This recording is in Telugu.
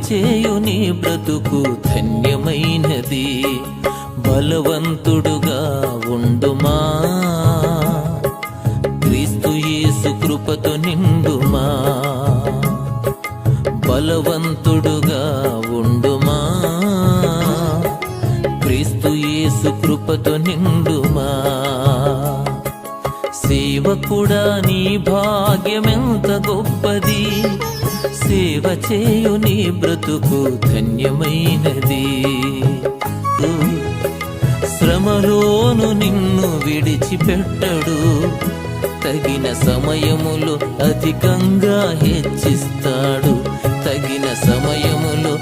చేయు నీ బ్రతుకు ధన్యమైనది. బలవంతుడుగా ఉండుమా, క్రీస్తు యేసు కృపతో నిండుమా. బలవంతుడుగా ఉండుమా, క్రీస్తు యేసు కృపతో నిండుమా. సేవకుడా నీ భాగ్యమెంత గొప్పది, సేవ చేయు నీ బ్రతుకు ధన్యమైనది. శ్రమలోను నిన్ను విడిచిపెట్టడు, తగిన సమయములో అధికంగా హెచ్చిస్తాడు. తగిన సమయములో